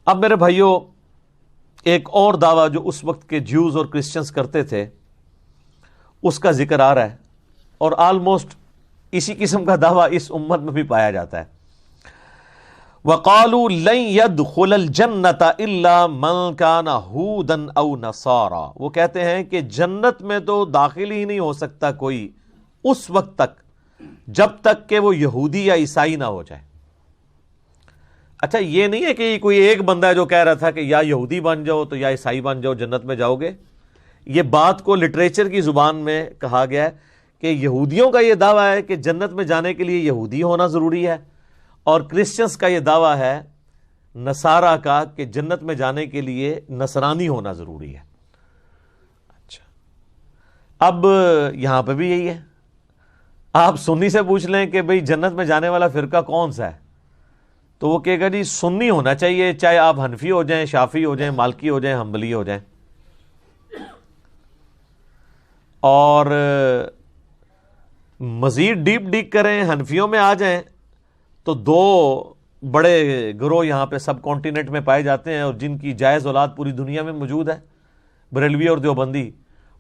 اب میرے بھائیوں، ایک اور دعویٰ جو اس وقت کے جیوز اور کرسچنز کرتے تھے اس کا ذکر آ رہا ہے، اور آلموسٹ اسی قسم کا دعویٰ اس امت میں بھی پایا جاتا ہے۔ وَقَالُوا لَن يَدْخُلَ الْجَنَّةَ إِلَّا مَنْ كَانَ هُودًا أَوْ نَصَارَى، وہ کہتے ہیں کہ جنت میں تو داخل ہی نہیں ہو سکتا کوئی اس وقت تک جب تک کہ وہ یہودی یا عیسائی نہ ہو جائے۔ اچھا، یہ نہیں ہے کہ کوئی ایک بندہ ہے جو کہہ رہا تھا کہ یا یہودی بن جاؤ تو یا عیسائی بن جاؤ جنت میں جاؤ گے۔ یہ بات کو لٹریچر کی زبان میں کہا گیا ہے کہ یہودیوں کا یہ دعویٰ ہے کہ جنت میں جانے کے لیے یہودی ہونا ضروری ہے، اور کرسچنز کا یہ دعویٰ ہے نصارہ کا کہ جنت میں جانے کے لیے نصرانی ہونا ضروری ہے۔ اچھا، اب یہاں پہ بھی یہی ہے۔ آپ سنی سے پوچھ لیں کہ بھئی جنت میں جانے والا فرقہ کون سا ہے، تو وہ کہے گا جی سنی ہونا چاہیے، چاہے آپ حنفی ہو جائیں، شافعی ہو جائیں، مالکی ہو جائیں، حنبلی ہو جائیں۔ اور مزید ڈیپ کریں، حنفیوں میں آ جائیں تو دو بڑے گروہ یہاں پہ سب کانٹیننٹ میں پائے جاتے ہیں، اور جن کی جائز اولاد پوری دنیا میں موجود ہے، بریلوی اور دیوبندی۔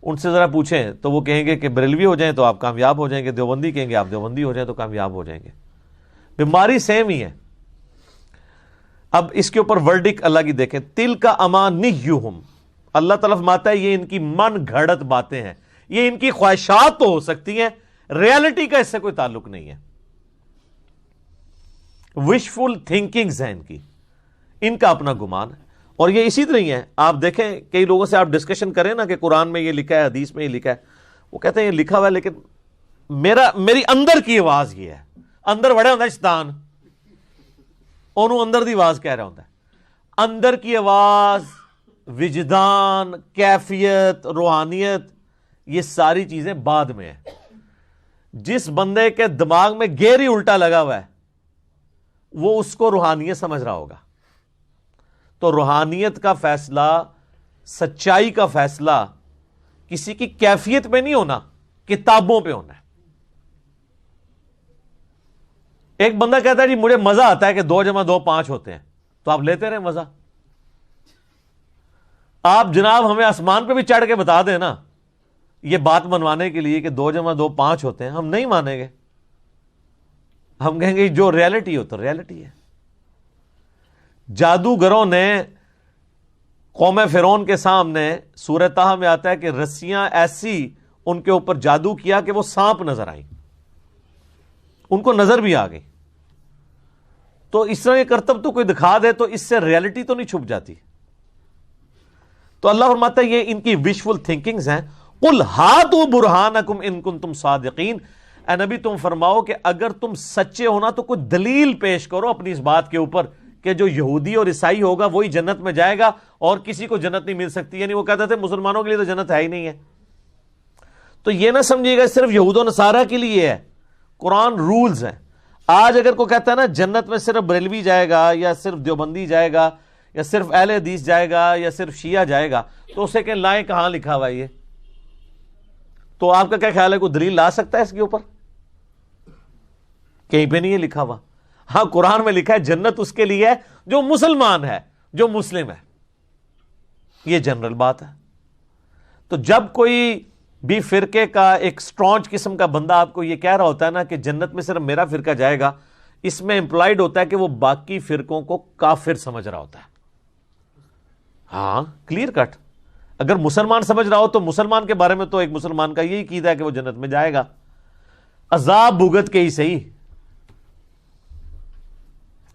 ان سے ذرا پوچھیں تو وہ کہیں گے کہ بریلوی ہو جائیں تو آپ کامیاب ہو جائیں گے، دیوبندی کہیں گے آپ دیوبندی ہو جائیں تو کامیاب ہو جائیں گے۔ بیماری سیم ہی ہے۔ اب اس کے اوپر ورڈک اللہ کی دیکھیں، تل کا امانیہم، اللہ تعالیٰ فرماتا ہے یہ ان کی من گھڑت باتیں ہیں، یہ ان کی خواہشات تو ہو سکتی ہیں، ریالٹی کا اس سے کوئی تعلق نہیں ہے۔ وشفل تھنکنگز ہیں ان کا اپنا گمان ہے، اور یہ اسی طرح ہی ہے۔ آپ دیکھیں کئی لوگوں سے آپ ڈسکشن کریں نا کہ قرآن میں یہ لکھا ہے، حدیث میں یہ لکھا ہے، وہ کہتے ہیں یہ لکھا ہوا ہے لیکن میری اندر کی آواز یہ ہے، اندر بڑے ہوتا ہے شیطان، انہوں اندر دی آواز کہہ رہا ہوتا ہے۔ اندر کی آواز، وجدان، کیفیت، روحانیت، یہ ساری چیزیں بعد میں ہیں۔ جس بندے کے دماغ میں گیئر ہی الٹا لگا ہوا ہے وہ اس کو روحانیت سمجھ رہا ہوگا۔ تو روحانیت کا فیصلہ، سچائی کا فیصلہ کسی کی کیفیت پہ نہیں ہونا، کتابوں پہ ہونا ہے۔ ایک بندہ کہتا ہے جی مجھے مزہ آتا ہے کہ 2 + 2 5 ہوتے ہیں، تو آپ لیتے رہے مزہ۔ آپ جناب ہمیں آسمان پہ بھی چڑھ کے بتا دیں نا یہ بات منوانے کے لیے کہ 2 + 2 5 ہوتے ہیں، ہم نہیں مانیں گے۔ ہم کہیں گے جو ریالٹی ہو تو ریالٹی ہے۔ جادوگروں نے قوم فرعون کے سامنے، سورہ طٰہٰ میں آتا ہے کہ رسیاں ایسی ان کے اوپر جادو کیا کہ وہ سانپ نظر آئیں، ان کو نظر بھی آ گئی۔ تو اس طرح یہ کرتب تو کوئی دکھا دے تو اس سے ریالٹی تو نہیں چھپ جاتی۔ تو اللہ فرماتا ہے یہ ان کی وشفل تھنکنگز ہیں۔ قُلْ هَاتُوا بُرْهَانَكُمْ إِن كُنتُمْ صَادِقِينَ، اے نبی تم فرماؤ کہ اگر تم سچے ہونا تو کوئی دلیل پیش کرو اپنی اس بات کے اوپر کہ جو یہودی اور عیسائی ہوگا وہی جنت میں جائے گا اور کسی کو جنت نہیں مل سکتی۔ یعنی وہ کہتے تھے مسلمانوں کے لیے تو جنت ہے ہی نہیں ہے۔ تو یہ نہ سمجھیے گا صرف یہود و نصارہ کے لیے ہے، قرآن رولز ہیں۔ آج اگر کوئی کہتا ہے نا جنت میں صرف بریلوی جائے گا یا صرف دیوبندی جائے گا یا صرف اہل حدیث جائے گا یا صرف شیعہ جائے گا، تو اسے کہ لائیں کہاں لکھا ہوا ہے یہ؟ تو آپ کا کیا خیال ہے کوئی دلیل لا سکتا ہے اس کے اوپر؟ کہیں پہ نہیں ہے لکھا ہوا۔ ہاں قرآن میں لکھا ہے جنت اس کے لیے ہے جو مسلمان ہے، جو مسلم ہے، یہ جنرل بات ہے۔ تو جب کوئی بھی فرقے کا ایک سٹرانچ قسم کا بندہ آپ کو یہ کہہ رہا ہوتا ہے نا کہ جنت میں صرف میرا فرقہ جائے گا، اس میں امپلائڈ ہوتا ہے کہ وہ باقی فرقوں کو کافر سمجھ رہا ہوتا ہے۔ ہاں کلیئر کٹ۔ اگر مسلمان سمجھ رہا ہو تو مسلمان کے بارے میں تو ایک مسلمان کا یہی عقیدہ ہے کہ وہ جنت میں جائے گا، عذاب بھگت کے ہی صحیح۔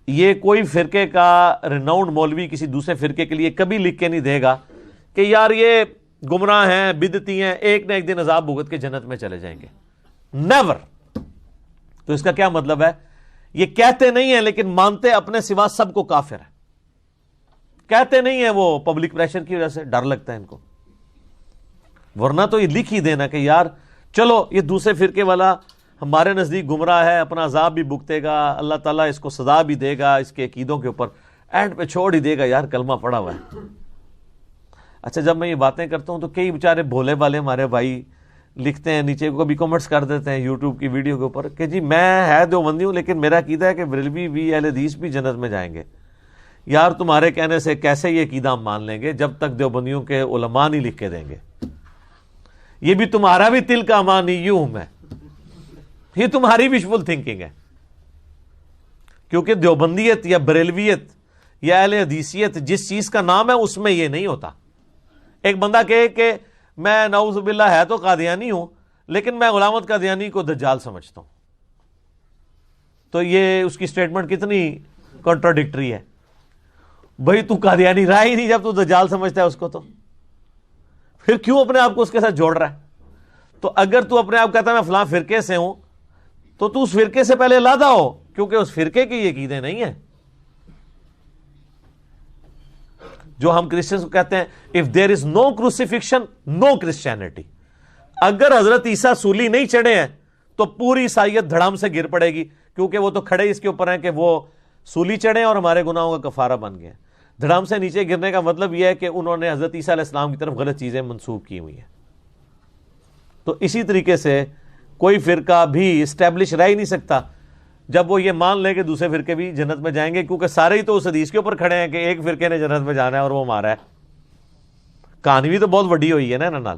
یہ کوئی فرقے کا ریناؤنڈ مولوی کسی دوسرے فرقے کے لیے کبھی لکھ کے نہیں دے گا کہ یار یہ گمراہ ہیں، بدعتی ہیں، ایک نہ ایک دن عذاب بھگت کے جنت میں چلے جائیں گے۔ نیور۔ تو اس کا کیا مطلب ہے؟ یہ کہتے نہیں ہیں لیکن مانتے اپنے سوا سب کو کافر ہے۔ کہتے نہیں ہیں وہ پبلک پریشر کی وجہ سے، ڈر لگتا ہے ان کو، ورنہ تو یہ لکھ ہی دینا کہ یار چلو یہ دوسرے فرقے والا ہمارے نزدیک گمراہ ہے، اپنا عذاب بھی بھگتے گا، اللہ تعالیٰ اس کو سزا بھی دے گا اس کے عقیدوں کے اوپر، اینڈ پہ چھوڑ ہی دے گا یار کلمہ پڑا ہوا ہے۔ اچھا جب میں یہ باتیں کرتا ہوں تو کئی بیچارے بھولے والے ہمارے بھائی لکھتے ہیں نیچے کو بھی کمنٹس کر دیتے ہیں یوٹیوب کی ویڈیو کے اوپر کہ جی میں دیوبندی ہوں لیکن میرا عقیدہ ہے کہ بریلوی بھی اہل حدیث بھی جنت میں جائیں گے۔ یار تمہارے کہنے سے کیسے یہ عقیدہ ہم مان لیں گے جب تک دیوبندیوں کے علماء نہیں لکھ کے دیں گے. یہ بھی تمہارا بھی تل کا امانیہم ہے, یہ تمہاری وشفل تھنکنگ ہے. کیونکہ دیوبندیت یا بریلویت یا اہل حدیثیت جس چیز کا نام ہے اس میں یہ نہیں ہوتا. ایک بندہ کہے کہ میں نعوذ باللہ ہے تو قادیانی ہوں لیکن میں غلام احمد قادیانی کو دجال سمجھتا ہوں, تو یہ اس کی سٹیٹمنٹ کتنی کنٹراڈکٹری ہے. بھئی تو قادیانی رہا ہی نہیں جب تو دجال سمجھتا ہے اس کو, تو پھر کیوں اپنے آپ کو اس کے ساتھ جوڑ رہا ہے؟ تو اگر تو اپنے آپ کہتا ہے میں فلاں فرقے سے ہوں تو اس فرقے سے پہلے علیحدہ ہو, کیونکہ اس فرقے کی یہ عقیدے نہیں ہیں. جو ہم کرسچنز کو کہتے ہیں if there is no crucifixion no Christianity, اگر حضرت عیسیٰ سولی نہیں چڑھے ہیں تو پوری عیسائیت دھڑام سے گر پڑے گی, کیونکہ وہ تو کھڑے اس کے اوپر ہیں کہ وہ سولی چڑھے اور ہمارے گناہوں کا کفارہ بن گئے. دھڑام سے نیچے گرنے کا مطلب یہ ہے کہ انہوں نے حضرت عیسیٰ علیہ السلام کی طرف غلط چیزیں منسوب کی ہوئی ہیں. تو اسی طریقے سے کوئی فرقہ بھی اسٹیبلش رہ ہی نہیں سکتا جب وہ یہ مان لے کہ دوسرے فرقے بھی جنت میں جائیں گے, کیونکہ سارے ہی تو اس حدیث کے اوپر کھڑے ہیں کہ ایک فرقے نے جنت میں جانا ہے اور وہ ہمارا ہے. کہانی بھی تو بہت بڑی ہوئی ہے نا نال.